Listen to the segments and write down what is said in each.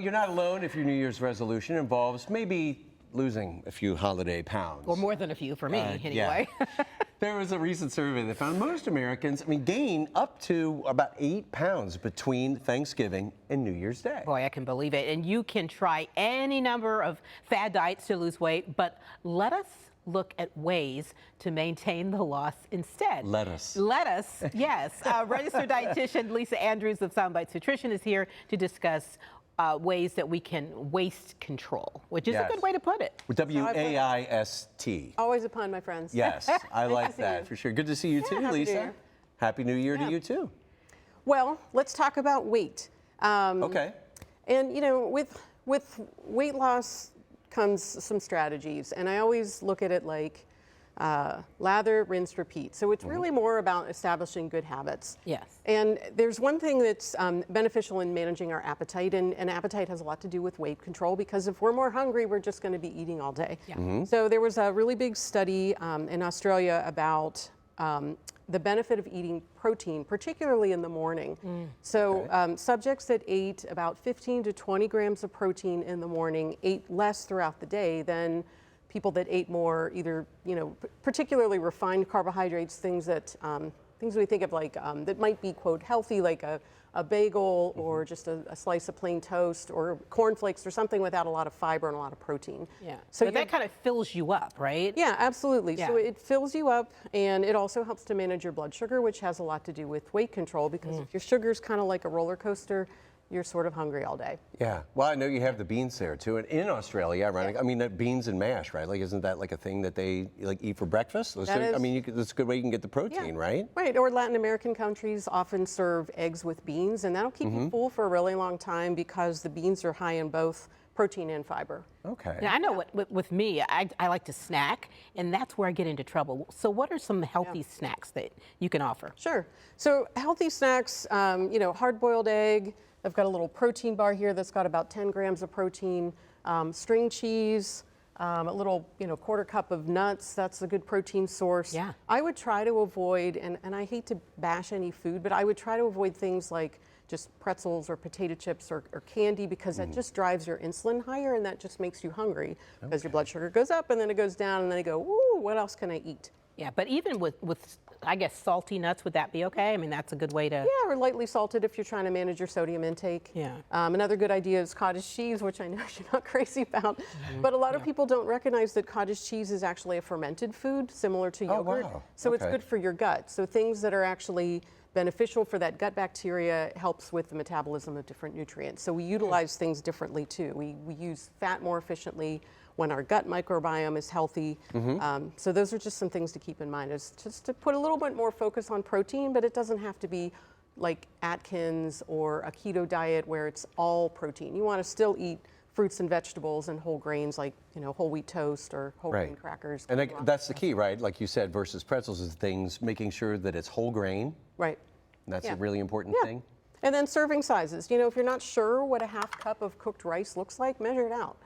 You're not alone if your New Year's resolution involves maybe losing a few holiday pounds. Or more than a few for me, anyway. Yeah. There was a recent survey that found most Americans, gain up to about 8 pounds between Thanksgiving and New Year's Day. Boy, I can believe it. And you can try any number of fad diets to lose weight, but let us look at ways to maintain the loss instead. Lettuce, yes. Registered dietitian Lisa Andrews of Soundbites Nutrition is here to discuss ways that we can waist control, which is a good way to put it. W-A-I-S-T. Always a pun, my friends. Yes, I like that for sure. Good to see you too, Lisa. Happy New Year to you too. Well, let's talk about weight. Okay. And with weight loss comes some strategies, and I always look at it like lather, rinse, repeat. So it's really more about establishing good habits. Yes. And there's one thing that's beneficial in managing our appetite, and appetite has a lot to do with weight control, because if we're more hungry, we're just going to be eating all day. Yeah. So there was a really big study in Australia about the benefit of eating protein, particularly in the morning. So subjects that ate about 15 to 20 grams of protein in the morning ate less throughout the day than people that ate more, either, particularly refined carbohydrates, things that we think of like that might be, quote, healthy, like a bagel or just a slice of plain toast or cornflakes or something without a lot of fiber and a lot of protein. Yeah. So but that kind of fills you up, right? Yeah, absolutely. Yeah. So it fills you up, and it also helps to manage your blood sugar, which has a lot to do with weight control, because if your sugar's kind of like a roller coaster, you're sort of hungry all day. Yeah. Well, I know you have the beans there too, and in Australia, ironic. Beans and mash, right? Like, isn't that like a thing that they eat for breakfast? That's a good way you can get the protein, right? Right. Or Latin American countries often serve eggs with beans, and that'll keep you full for a really long time because the beans are high in both protein and fiber. Okay. Now, I know with me, I like to snack, and that's where I get into trouble. So what are some healthy snacks that you can offer? Sure. So healthy snacks, hard-boiled egg. I've got a little protein bar here that's got about 10 grams of protein, string cheese, a little, quarter cup of nuts. That's a good protein source. Yeah. I would try to avoid, and I hate to bash any food, but I would try to avoid things like just pretzels or potato chips or candy, because that just drives your insulin higher, and that just makes you hungry because your blood sugar goes up and then it goes down, and then you go, ooh, what else can I eat? Yeah, but even with I guess salty nuts, would that be okay? That's a good way to. Yeah, or lightly salted if you're trying to manage your sodium intake. Yeah. Another good idea is cottage cheese, which I know you're not crazy about, but a lot of people don't recognize that cottage cheese is actually a fermented food, similar to yogurt. Wow. So it's good for your gut. So things that are actually beneficial for that gut bacteria helps with the metabolism of different nutrients. So we utilize things differently too. We use fat more efficiently when our gut microbiome is healthy. So those are just some things to keep in mind, is just to put a little bit more focus on protein, but it doesn't have to be like Atkins or a keto diet where it's all protein. You want to still eat fruits and vegetables and whole grains, like whole wheat toast or whole grain crackers. And that's the key, right? Like you said, versus pretzels is things, making sure that it's whole grain. Right. That's a really important thing. And then serving sizes. If you're not sure what a half cup of cooked rice looks like, measure it out.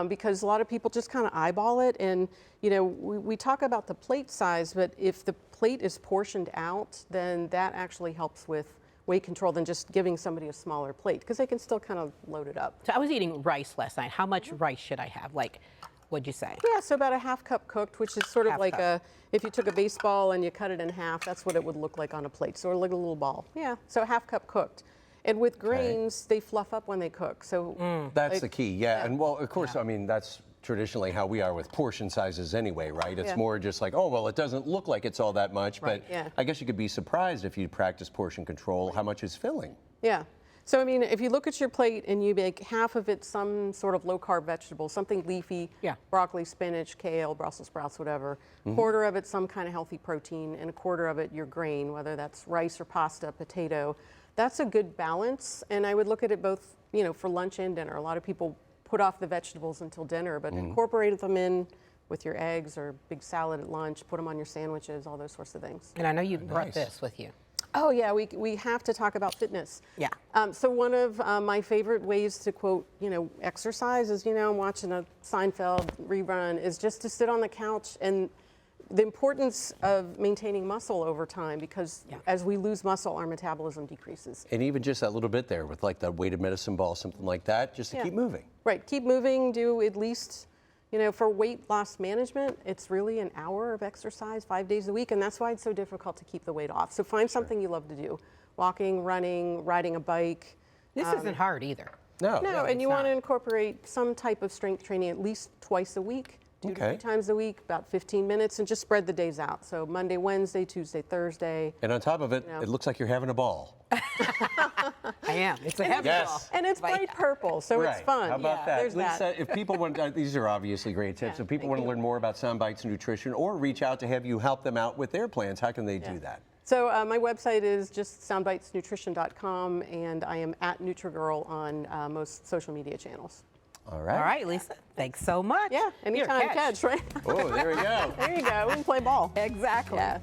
Because a lot of people just kind of eyeball it. And, we talk about the plate size, but if the plate is portioned out, then that actually helps with weight control than just giving somebody a smaller plate, because they can still kind of load it up. So I was eating rice last night. How much rice should I have? Like, what'd you say? Yeah, so about a half cup cooked, which is sort of like if you took a baseball and you cut it in half, that's what it would look like on a plate. So like a little ball. Yeah, so half cup cooked. And with grains, they fluff up when they cook. So that's the key, yeah. And well, of course, that's traditionally how we are with portion sizes anyway, right? It's more just like, oh, well, it doesn't look like it's all that much, but I guess you could be surprised if you practice portion control, how much is filling. Yeah. So, if you look at your plate and you make half of it some sort of low-carb vegetable, something leafy, broccoli, spinach, kale, Brussels sprouts, whatever, quarter of it some kind of healthy protein, and a quarter of it your grain, whether that's rice or pasta, potato, that's a good balance. And I would look at it both, for lunch and dinner. A lot of people put off the vegetables until dinner, but incorporate them in with your eggs or big salad at lunch, put them on your sandwiches, all those sorts of things. And I know you brought this with you. Oh yeah, we have to talk about fitness. Yeah. So one of my favorite ways to quote, exercise is, I'm watching a Seinfeld rerun, is just to sit on the couch and the importance of maintaining muscle over time, because as we lose muscle, our metabolism decreases. And even just that little bit there with like the weighted medicine ball, something like that, just to keep moving. Right, keep moving, do at least, you know, for weight loss management, it's really an hour of exercise 5 days a week, and that's why it's so difficult to keep the weight off. So find something you love to do. Walking, running, riding a bike. This isn't hard either. No, And you want to incorporate some type of strength training at least twice a week, 2 to 3 times a week, about 15 minutes, and just spread the days out. So Monday, Wednesday, Tuesday, Thursday. And on top of it, it looks like you're having a ball. I am. It's a heavy ball. And it's bright purple, so it's fun. How about that? There's Lisa, that. if people want, these are obviously great tips. If people want to learn more about Soundbites Nutrition or reach out to have you help them out with their plans, how can they do that? So my website is just soundbitesnutrition.com, and I am at NutriGirl on most social media channels. All right. All right, Lisa. Thanks so much. Yeah, anytime catch, right? Oh, there we go. There you go. We can play ball. Exactly. Yeah.